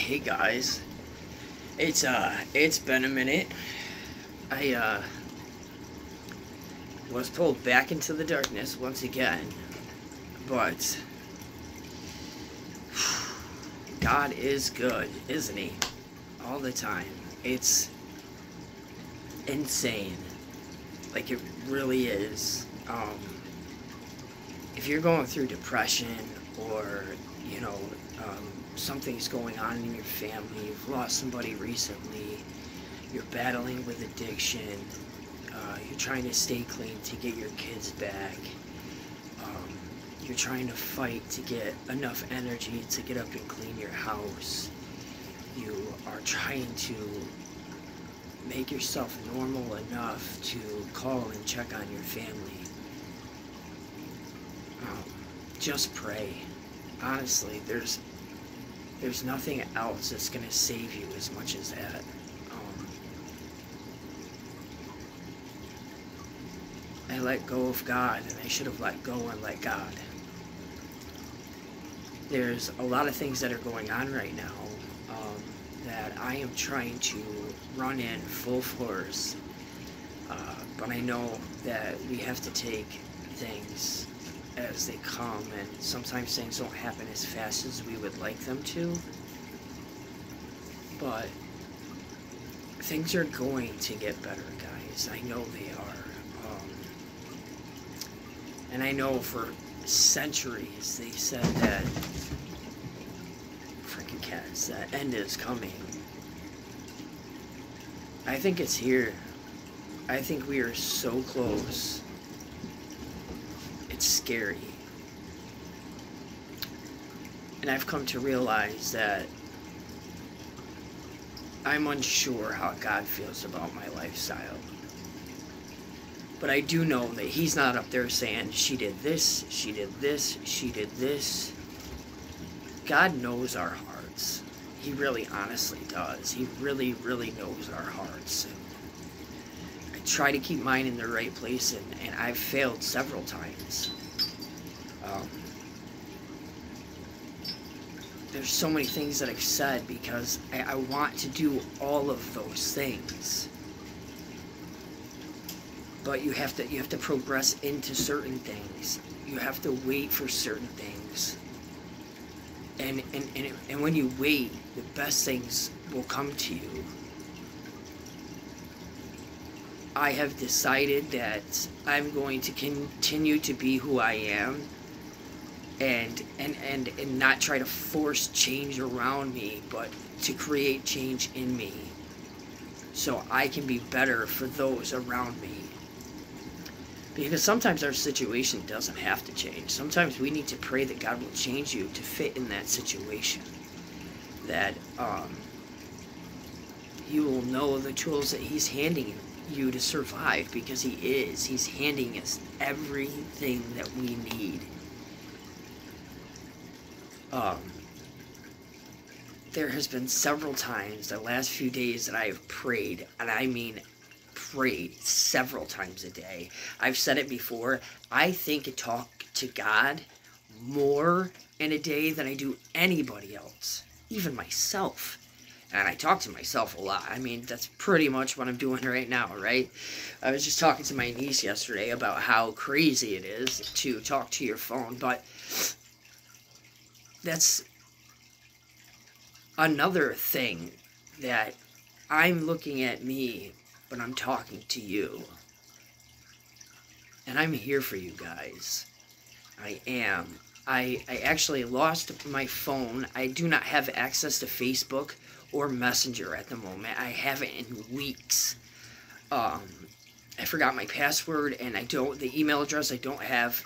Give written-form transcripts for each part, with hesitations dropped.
Hey guys, it's been a minute. I was pulled back into the darkness once again, but God is good, isn't he? All the time. It's insane. Like it really is. If you're going through depression or, you know, something's going on in your family, you've lost somebody recently, you're battling with addiction, you're trying to stay clean to get your kids back, you're trying to fight to get enough energy to get up and clean your house, you are trying to make yourself normal enough to call and check on your family. Just pray. Honestly, there's nothing else that's going to save you as much as that. I let go of God, and I should have let go and let God. There's a lot of things that are going on right now that I am trying to run in full force, but I know that we have to take things as they come, and sometimes things don't happen as fast as we would like them to, but things are going to get better, guys. I know they are. And I know for centuries they said that freaking cats, that end is coming. I think it's here. I think we are so close. It's scary. And I've come to realize that I'm unsure how God feels about my lifestyle. But I do know that he's not up there saying, she did this, she did this, she did this. God knows our hearts. He really honestly does. He really, really knows our hearts. I try to keep mine in the right place, and I've failed several times. There's so many things that I've said because I want to do all of those things. But you have to progress into certain things. You have to wait for certain things. And when you wait, the best things will come to you. I have decided that I'm going to continue to be who I am and not try to force change around me, but to create change in me so I can be better for those around me. Because sometimes our situation doesn't have to change. Sometimes we need to pray that God will change you to fit in that situation. That you will know the tools that he's handing you to survive, because he is. He's handing us everything that we need. There has been several times the last few days that I have prayed, and I mean prayed several times a day. I've said it before. I think I talk to God more in a day than I do anybody else, even myself. And I talk to myself a lot. I mean, that's pretty much what I'm doing right now, right? I was just talking to my niece yesterday about how crazy it is to talk to your phone, but that's another thing that I'm looking at me, but I'm talking to you. And I'm here for you guys. I am. I actually lost my phone. I do not have access to Facebook or Messenger at the moment. I haven't in weeks. I forgot my password, and the email address, I don't have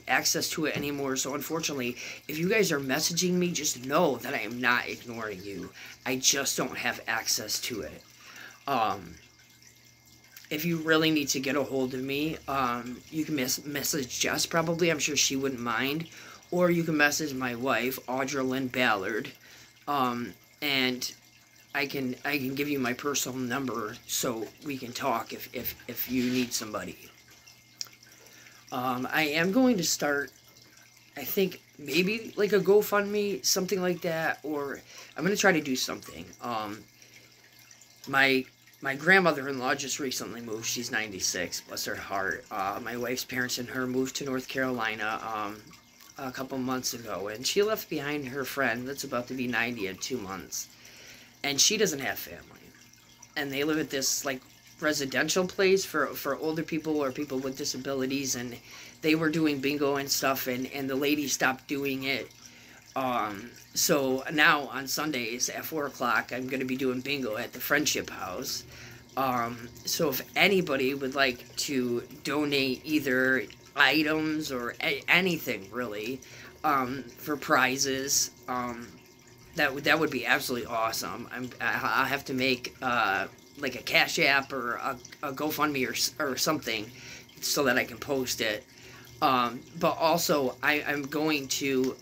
access to it anymore. So unfortunately, if you guys are messaging me, just know that I am not ignoring you. I just don't have access to it. If you really need to get a hold of me, you can message Jess probably. I'm sure she wouldn't mind. Or you can message my wife, Audra Lynn Ballard. And I can give you my personal number so we can talk if you need somebody. I am going to start I think maybe like a GoFundMe, something like that, or I'm gonna try to do something. My grandmother-in-law just recently moved. She's 96, bless her heart. My wife's parents and her moved to North Carolina a couple months ago, and she left behind her friend that's about to be 90 in 2 months, and she doesn't have family, and they live at this like residential place for older people or people with disabilities, and they were doing bingo and stuff, and the lady stopped doing it. So now on Sundays at 4 o'clock, I'm going to be doing bingo at the Friendship House. So if anybody would like to donate either items or anything really, for prizes, that would be absolutely awesome. I'll have to make, like a Cash App or a GoFundMe or something so that I can post it. But also I'm going to,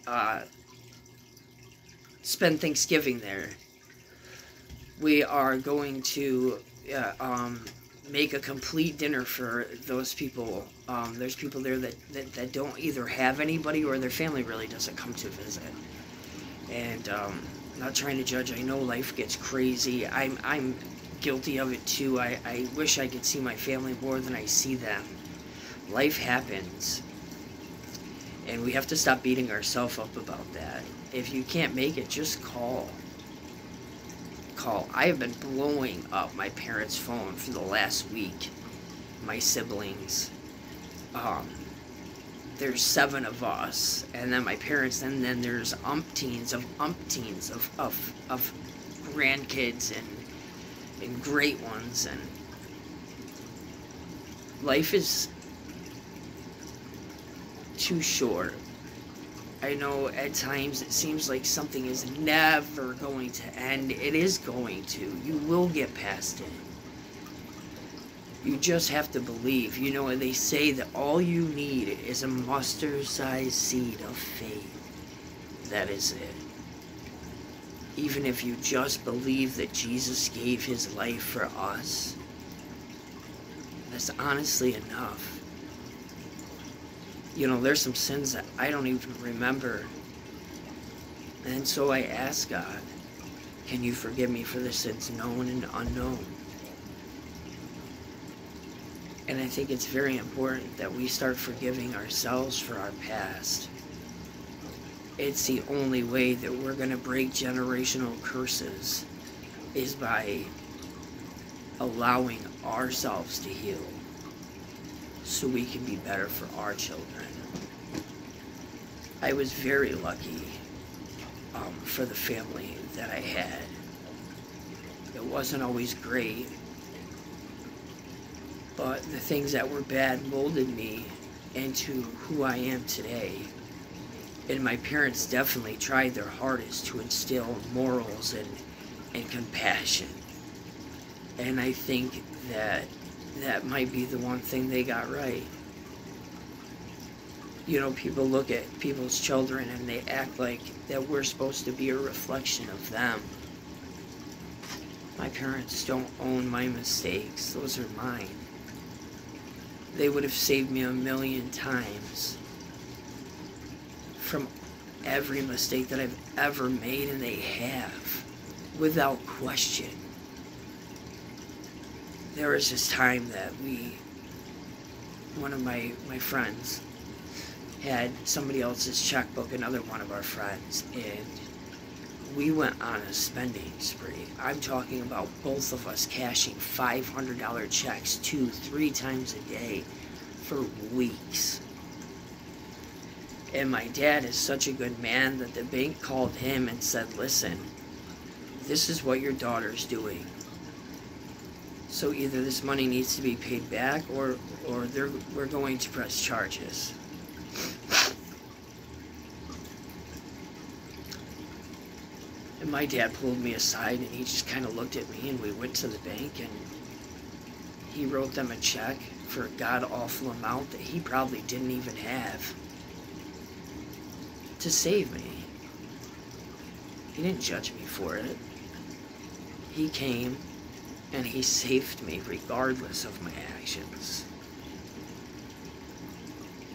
spend Thanksgiving there. We are going to make a complete dinner for those people. There's people there that don't either have anybody or their family really doesn't come to visit. And not trying to judge. I know life gets crazy. I'm guilty of it too. I wish I could see my family more than I see them. Life happens. And we have to stop beating ourselves up about that. If you can't make it, just call. Call. I have been blowing up my parents' phone for the last week. My siblings. There's 7 of us. And then my parents. And then there's umpteens of grandkids and great ones. And life is too short. I know at times it seems like something is never going to end. It is going to. You will get past it. You just have to believe. You know, they say that all you need is a mustard-sized seed of faith. That is it. Even if you just believe that Jesus gave his life for us, that's honestly enough. You know, there's some sins that I don't even remember. And so I ask God, can you forgive me for the sins known and unknown? And I think it's very important that we start forgiving ourselves for our past. It's the only way that we're going to break generational curses, is by allowing ourselves to heal, so we can be better for our children. I was very lucky for the family that I had. It wasn't always great, but the things that were bad molded me into who I am today. And my parents definitely tried their hardest to instill morals and compassion. And I think that might be the one thing they got right. You know, people look at people's children and they act like that we're supposed to be a reflection of them. My parents don't own my mistakes. Those are mine. They would have saved me 1,000,000 times from every mistake that I've ever made, and they have, without question. There was this time that one of my friends had somebody else's checkbook, another one of our friends, and we went on a spending spree. I'm talking about both of us cashing $500 checks 2-3 times a day for weeks. And my dad is such a good man that the bank called him and said, listen, this is what your daughter's doing. So either this money needs to be paid back or we're going to press charges. And my dad pulled me aside and he just kind of looked at me, and we went to the bank and he wrote them a check for a god-awful amount that he probably didn't even have to save me. He didn't judge me for it. He came and he saved me regardless of my actions.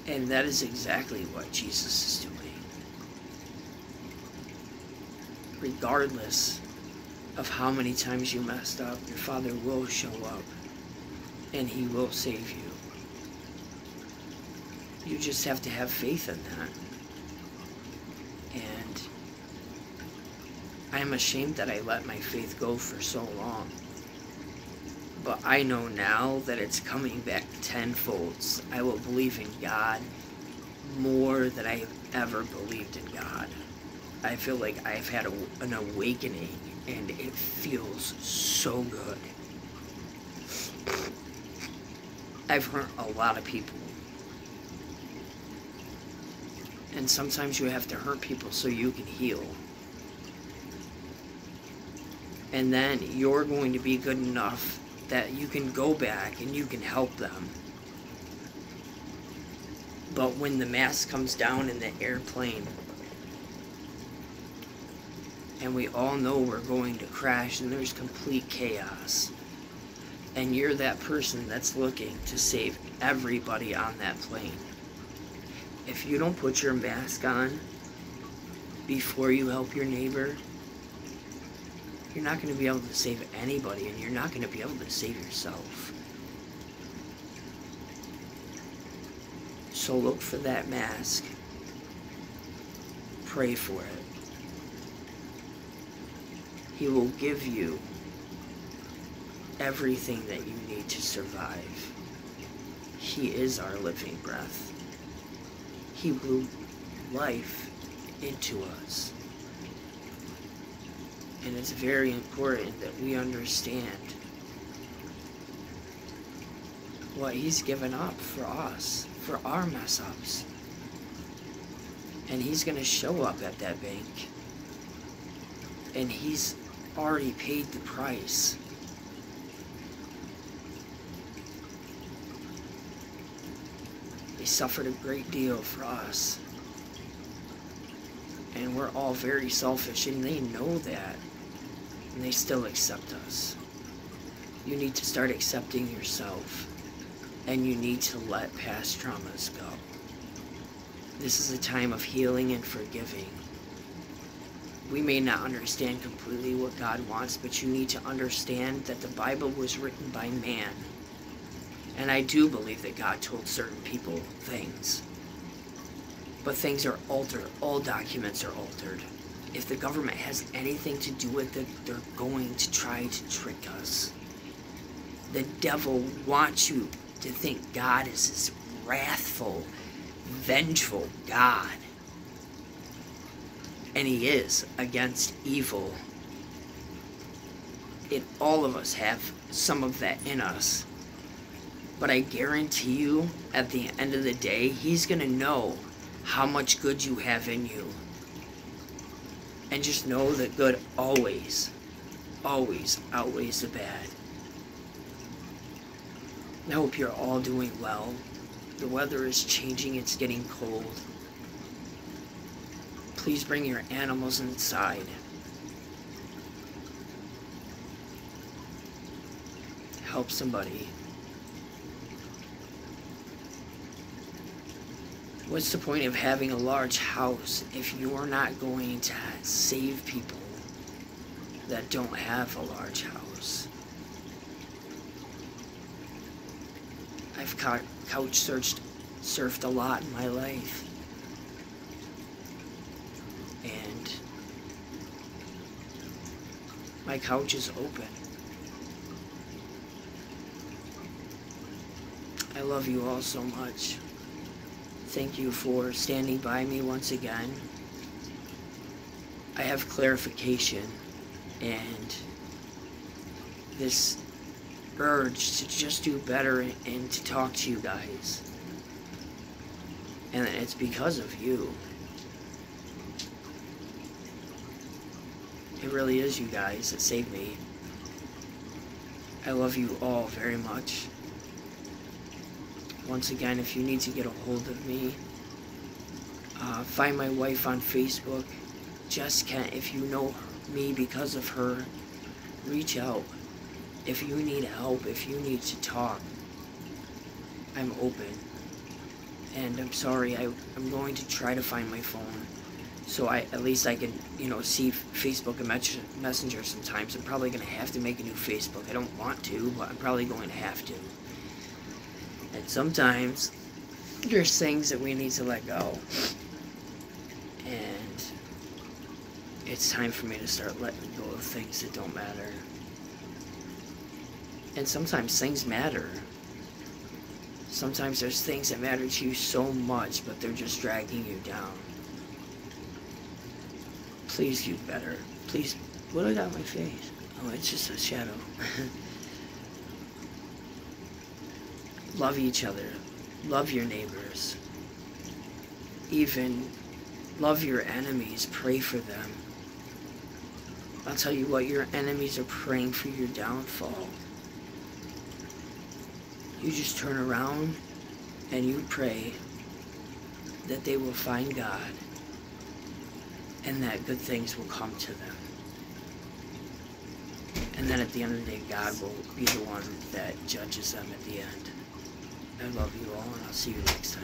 And that is exactly what Jesus is doing. Regardless of how many times you messed up, your Father will show up and He will save you. You just have to have faith in that. And I am ashamed that I let my faith go for so long. But I know now that it's coming back tenfold. I will believe in God more than I have ever believed in God. I feel like I've had an awakening, and it feels so good. I've hurt a lot of people. And sometimes you have to hurt people so you can heal. And then you're going to be good enough that you can go back and you can help them. But when the mask comes down in the airplane, and we all know we're going to crash and there's complete chaos, and you're that person that's looking to save everybody on that plane, if you don't put your mask on before you help your neighbor, you're not going to be able to save anybody, and you're not going to be able to save yourself. So look for that mask. Pray for it. He will give you everything that you need to survive. He is our living breath. He blew life into us. And it's very important that we understand what He's given up for us, for our mess-ups. And He's going to show up at that bank. And He's already paid the price. He suffered a great deal for us. And we're all very selfish, and they know that. And they still accept us. You need to start accepting yourself. And you need to let past traumas go. This is a time of healing and forgiving. We may not understand completely what God wants, but you need to understand that the Bible was written by man. And I do believe that God told certain people things. But things are altered. All documents are altered. If the government has anything to do with it, they're going to try to trick us. The devil wants you to think God is this wrathful, vengeful God. And He is against evil. All of us have some of that in us. But I guarantee you, at the end of the day, He's going to know how much good you have in you. And just know that good always, always outweighs the bad. I hope you're all doing well. The weather is changing, it's getting cold. Please bring your animals inside. Help somebody. What's the point of having a large house if you're not going to save people that don't have a large house? I've couch surfed a lot in my life. And my couch is open. I love you all so much. Thank you for standing by me once again. I have clarification and this urge to just do better and to talk to you guys. And it's because of you. It really is you guys that saved me. I love you all very much. Once again, if you need to get a hold of me, find my wife on Facebook, Jess Kent. If you know me because of her, reach out. If you need help, if you need to talk, I'm open. And I'm sorry, I'm going to try to find my phone so at least I can, see Facebook and Messenger sometimes. I'm probably going to have to make a new Facebook. I don't want to, but I'm probably going to have to. And sometimes there's things that we need to let go. And it's time for me to start letting go of things that don't matter. And sometimes things matter. Sometimes there's things that matter to you so much, but they're just dragging you down. Please do better. Please. What do I got on my face? Oh, it's just a shadow. Love each other. Love your neighbors. Even love your enemies. Pray for them. I'll tell you what, your enemies are praying for your downfall. You just turn around and you pray that they will find God and that good things will come to them. And then at the end of the day, God will be the one that judges them at the end. I love you all, and I'll see you next time.